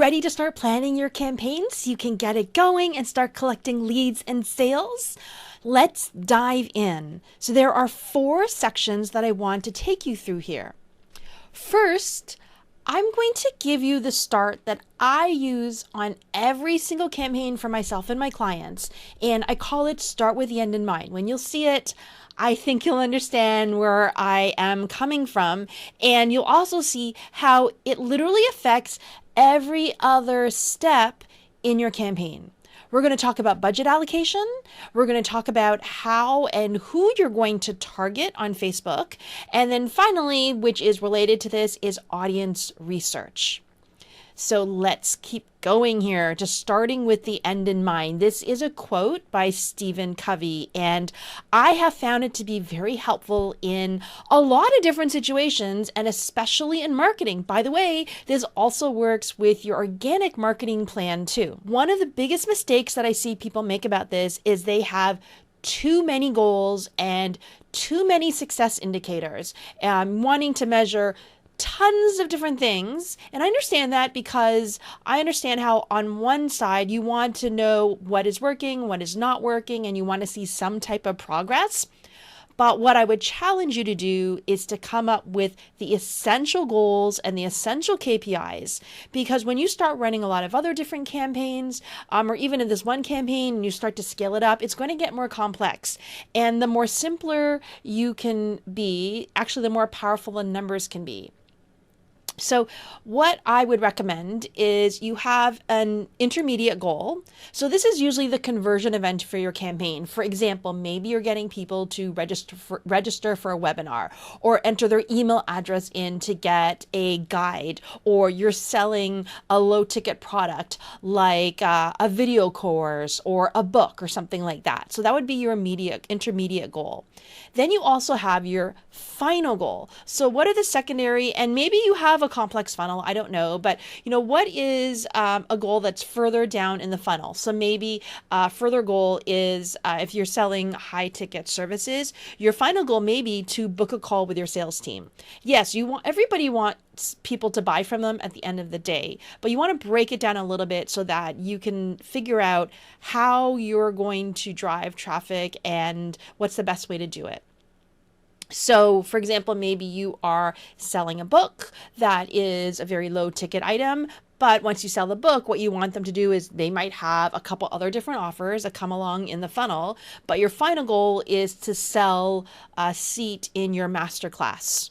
ready to start planning your campaigns so you can get it going and start collecting leads and sales? Let's dive in. So there are 4 sections that I want to take you through here. First, I'm going to give you the start that I use on every single campaign for myself and my clients, and I call it Start with the End in Mind. When you'll see it, I think you'll understand where I am coming from, and you'll also see how it literally affects every other step in your campaign. We're going to talk about budget allocation. We're going to talk about how and who you're going to target on Facebook. And then finally, which is related to this, is audience research. So let's keep going here, just starting with the end in mind. This is a quote by Stephen Covey, and I have found it to be very helpful in a lot of different situations, and especially in marketing. By the way, this also works with your organic marketing plan too. One of the biggest mistakes that I see people make about this is they have too many goals and too many success indicators, wanting to measure tons of different things. And I understand that because I understand how on one side you want to know what is working, what is not working, and you want to see some type of progress. But what I would challenge you to do is to come up with the essential goals and the essential KPIs. Because when you start running a lot of other different campaigns, or even in this one campaign, and you start to scale it up, it's going to get more complex. And the more simpler you can be, actually, the more powerful the numbers can be. So what I would recommend is you have an intermediate goal. So this is usually the conversion event for your campaign. For example, maybe you're getting people to register for a webinar or enter their email address in to get a guide, or you're selling a low ticket product like a video course or a book or something like that. So that would be your intermediate goal. Then you also have your final goal. So what are the secondary, and maybe you have a complex funnel, I don't know, but what is a goal that's further down in the funnel? So maybe further goal is if you're selling high ticket services, your final goal may be to book a call with your sales team. Yes, everybody wants people to buy from them at the end of the day, but you want to break it down a little bit so that you can figure out how you're going to drive traffic and what's the best way to do it. So, for example, maybe you are selling a book that is a very low ticket item, but once you sell the book, what you want them to do is they might have a couple other different offers that come along in the funnel, but your final goal is to sell a seat in your masterclass.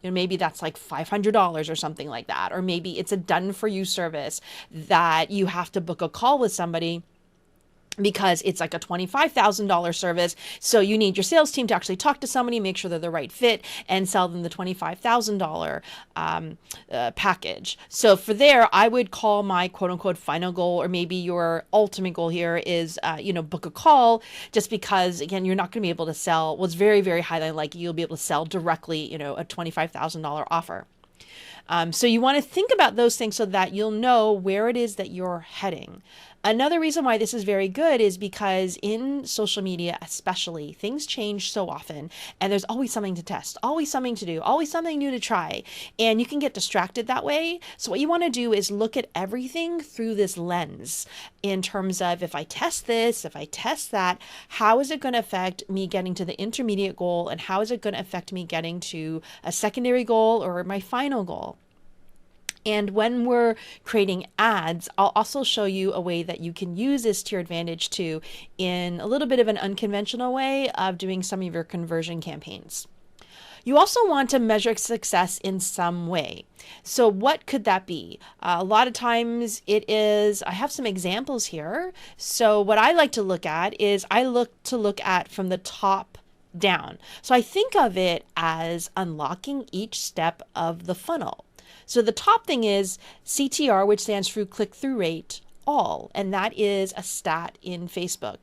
Maybe that's like $500 or something like that. Or maybe it's a done for you service that you have to book a call with somebody because it's like a $25,000 service. So you need your sales team to actually talk to somebody, make sure they're the right fit, and sell them the $25,000 package. So for there, I would call my quote unquote final goal, or maybe your ultimate goal here is, book a call, just because, again, you're not going to be able to sell. Well, it's very, very highly likely you'll be able to sell directly, a $25,000 offer. So you want to think about those things so that you'll know where it is that you're heading. Another reason why this is very good is because in social media, especially, things change so often, and there's always something to test, always something to do, always something new to try, and you can get distracted that way. So what you want to do is look at everything through this lens in terms of, if I test this, if I test that, how is it going to affect me getting to the intermediate goal, and how is it going to affect me getting to a secondary goal or my final goal? And when we're creating ads, I'll also show you a way that you can use this to your advantage too, in a little bit of an unconventional way of doing some of your conversion campaigns. You also want to measure success in some way. So what could that be? A lot of times it is, I have some examples here. So what I like to look at is I look at from the top down. So I think of it as unlocking each step of the funnel. So the top thing is CTR, which stands for click-through rate, all, and that is a stat in Facebook.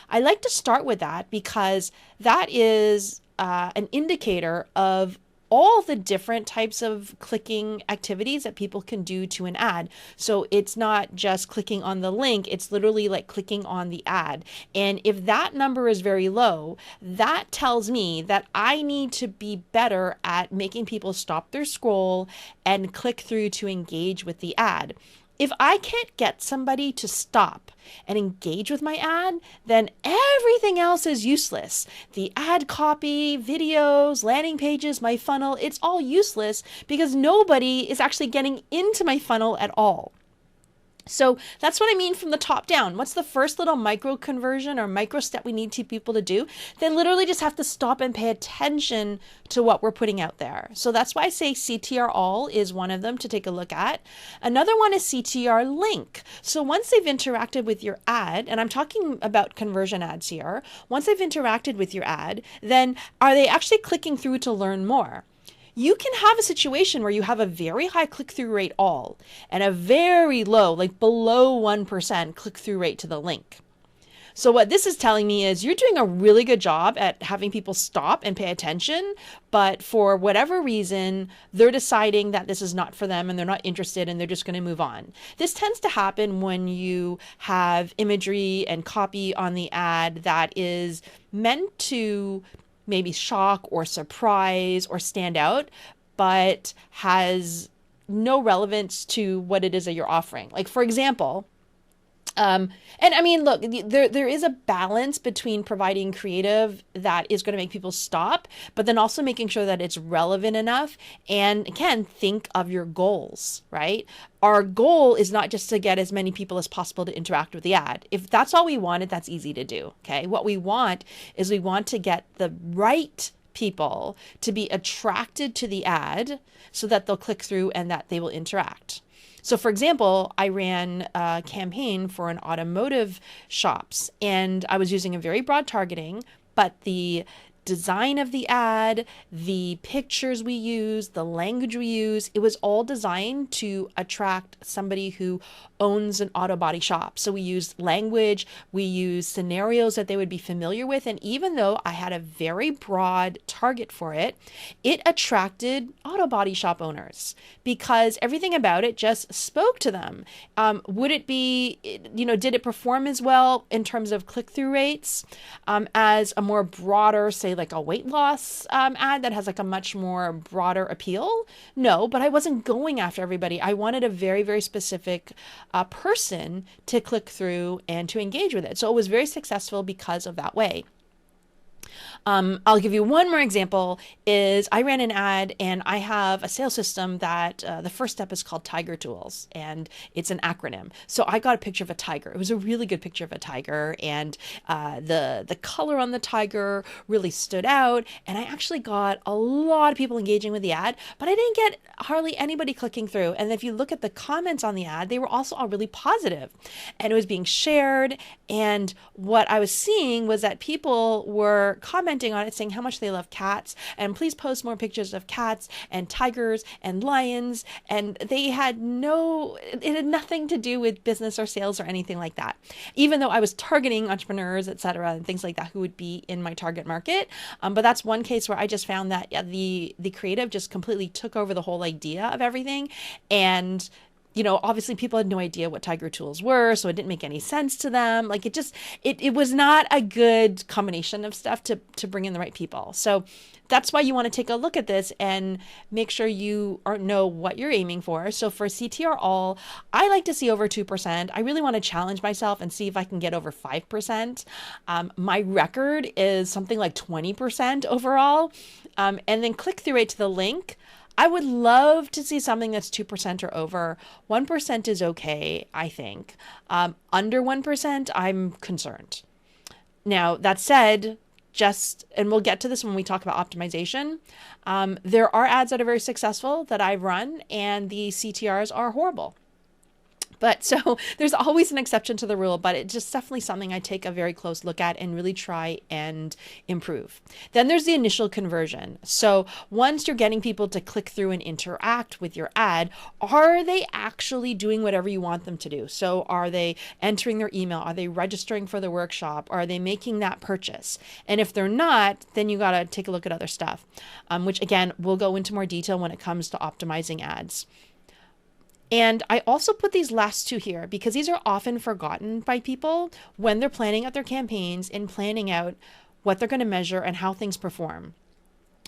I like to start with that because that is an indicator of all the different types of clicking activities that people can do to an ad. So it's not just clicking on the link, it's literally like clicking on the ad. And if that number is very low, that tells me that I need to be better at making people stop their scroll and click through to engage with the ad. If I can't get somebody to stop and engage with my ad, then everything else is useless. The ad copy, videos, landing pages, my funnel, it's all useless because nobody is actually getting into my funnel at all. So that's what I mean from the top down. What's the first little micro conversion or micro step we need people to do? They literally just have to stop and pay attention to what we're putting out there. So that's why I say CTR all is one of them to take a look at. Another one is CTR link. So once they've interacted with your ad, and I'm talking about conversion ads here, once they've interacted with your ad, then are they actually clicking through to learn more? You can have a situation where you have a very high click-through rate all and a very low, like below 1% click-through rate to the link. So what this is telling me is you're doing a really good job at having people stop and pay attention, but for whatever reason, they're deciding that this is not for them and they're not interested and they're just going to move on. This tends to happen when you have imagery and copy on the ad that is meant to maybe shock or surprise or stand out, but has no relevance to what it is that you're offering. Like, for example, and I mean, look, there is a balance between providing creative that is going to make people stop, but then also making sure that it's relevant enough. And again, think of your goals, right? Our goal is not just to get as many people as possible to interact with the ad. If that's all we wanted, that's easy to do. Okay. What we want is we want to get the right people to be attracted to the ad so that they'll click through and that they will interact. So for example, I ran a campaign for an automotive shops and I was using a very broad targeting, but the design of the ad, the pictures we use, the language we use, it was all designed to attract somebody who owns an auto body shop. So we used language, we used scenarios that they would be familiar with. And even though I had a very broad target for it, it attracted auto body shop owners because everything about it just spoke to them. Would it be, did it perform as well in terms of click-through rates as a more broader, say, like a weight loss ad that has like a much more broader appeal? No, but I wasn't going after everybody. I wanted a very, very specific person to click through and to engage with it. So it was very successful because of that way. I'll give you one more example is I ran an ad and I have a sales system that the first step is called Tiger Tools and it's an acronym. So I got a picture of a tiger. It was a really good picture of a tiger and the color on the tiger really stood out. And I actually got a lot of people engaging with the ad, but I didn't get hardly anybody clicking through. And if you look at the comments on the ad, they were also all really positive and it was being shared. And what I was seeing was that people were commenting on it saying how much they love cats and please post more pictures of cats and tigers and lions. And it had nothing to do with business or sales or anything like that. Even though I was targeting entrepreneurs, etc., and things like that who would be in my target market. But that's one case where I just found that the creative just completely took over the whole idea of everything. And obviously people had no idea what Tiger Tools were, so it didn't make any sense to them. Like it was not a good combination of stuff to bring in the right people. So that's why you want to take a look at this and make sure you know what you're aiming for. So for CTR all, I like to see over 2%. I really want to challenge myself and see if I can get over 5%. My record is something like 20% overall. And then click through rate to the link. I would love to see something that's 2% or over. 1% is okay, I think. Under 1%, I'm concerned. Now, that said, and we'll get to this when we talk about optimization, there are ads that are very successful that I've run, and the CTRs are horrible. But so there's always an exception to the rule, but it's just definitely something I take a very close look at and really try and improve. Then there's the initial conversion. So once you're getting people to click through and interact with your ad, are they actually doing whatever you want them to do? So are they entering their email? Are they registering for the workshop? Are they making that purchase? And if they're not, then you got to take a look at other stuff, which again, we'll go into more detail when it comes to optimizing ads. And I also put these last two here because these are often forgotten by people when they're planning out their campaigns and planning out what they're going to measure and how things perform.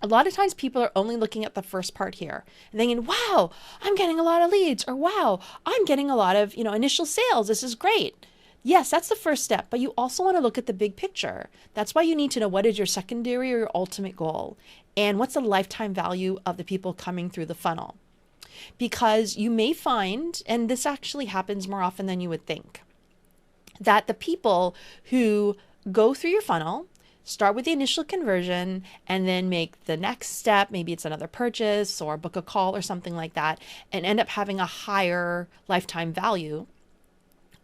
A lot of times people are only looking at the first part here and thinking, wow, I'm getting a lot of leads, or wow, I'm getting a lot of, initial sales. This is great. Yes, that's the first step, but you also want to look at the big picture. That's why you need to know what is your secondary or your ultimate goal, and what's the lifetime value of the people coming through the funnel. Because you may find, and this actually happens more often than you would think, that the people who go through your funnel start with the initial conversion and then make the next step, maybe it's another purchase or book a call or something like that, and end up having a higher lifetime value.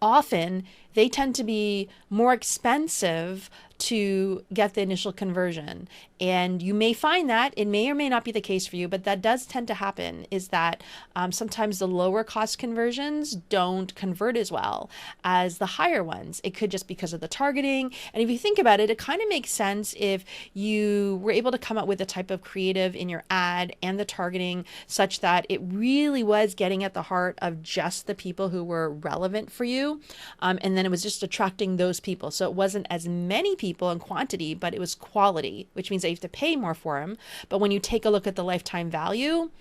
Often they tend to be more expensive to get the initial conversion. And you may find that it may or may not be the case for you, but that does tend to happen, is that sometimes the lower cost conversions don't convert as well as the higher ones. It could just because of the targeting. And if you think about it, it kind of makes sense if you were able to come up with a type of creative in your ad and the targeting such that it really was getting at the heart of just the people who were relevant for you. And then it was just attracting those people. So it wasn't as many people in quantity, but it was quality, which means that you have to pay more for them. But when you take a look at the lifetime value,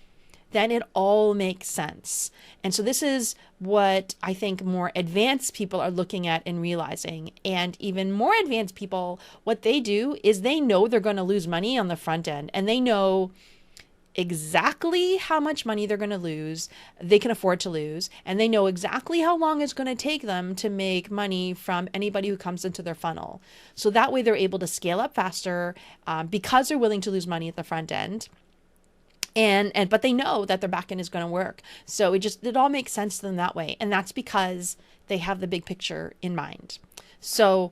then it all makes sense. And so this is what I think more advanced people are looking at and realizing. And even more advanced people, what they do is they know they're going to lose money on the front end, and they know exactly how much money they're going to lose, they can afford to lose, and they know exactly how long it's going to take them to make money from anybody who comes into their funnel. So that way they're able to scale up faster because they're willing to lose money at the front end. But they know that their back end is going to work. So it all makes sense to them that way. And that's because they have the big picture in mind. So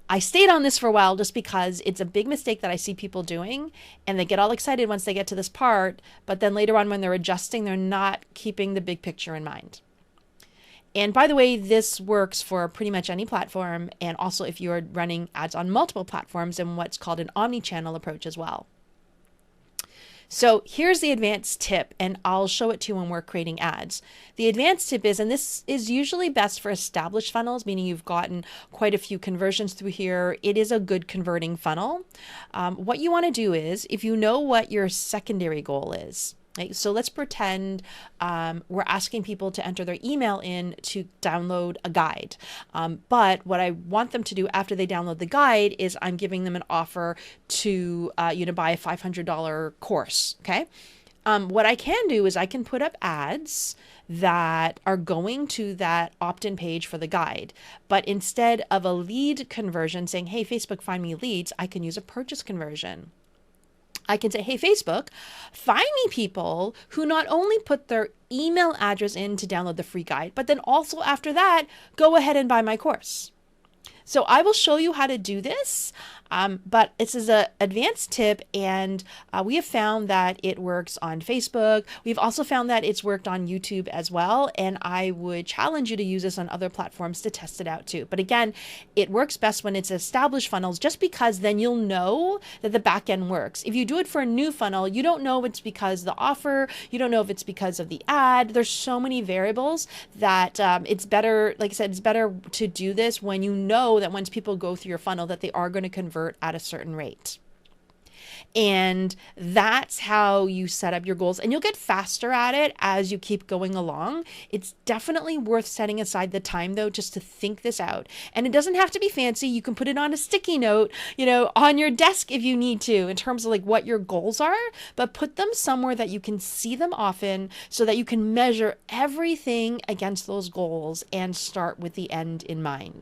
I stayed on this for a while just because it's a big mistake that I see people doing, and they get all excited once they get to this part, but then later on when they're adjusting, they're not keeping the big picture in mind. And by the way, this works for pretty much any platform, and also if you're running ads on multiple platforms in what's called an omni-channel approach as well. So here's the advanced tip, and I'll show it to you when we're creating ads. The advanced tip is, and this is usually best for established funnels, meaning you've gotten quite a few conversions through here. It is a good converting funnel. What you want to do is, if you know what your secondary goal is, right? So let's pretend we're asking people to enter their email in to download a guide. But what I want them to do after they download the guide is I'm giving them an offer to buy a $500 course. Okay. What I can do is I can put up ads that are going to that opt-in page for the guide. But instead of a lead conversion saying, hey, Facebook, find me leads, I can use a purchase conversion. I can say, hey, Facebook, find me people who not only put their email address in to download the free guide, but then also after that, go ahead and buy my course. So I will show you how to do this, but this is an advanced tip, and we have found that it works on Facebook. We've also found that it's worked on YouTube as well, and I would challenge you to use this on other platforms to test it out too. But again, it works best when it's established funnels, just because then you'll know that the back end works. If you do it for a new funnel, you don't know if it's because of the offer, you don't know if it's because of the ad. There's so many variables that it's better, like I said, it's better to do this when you know that once people go through your funnel that they are going to convert at a certain rate. And that's how you set up your goals, and you'll get faster at it as you keep going along. It's definitely worth setting aside the time though, just to think this out. And it doesn't have to be fancy. You can put it on a sticky note, on your desk if you need to, in terms of like what your goals are, but put them somewhere that you can see them often so that you can measure everything against those goals and start with the end in mind.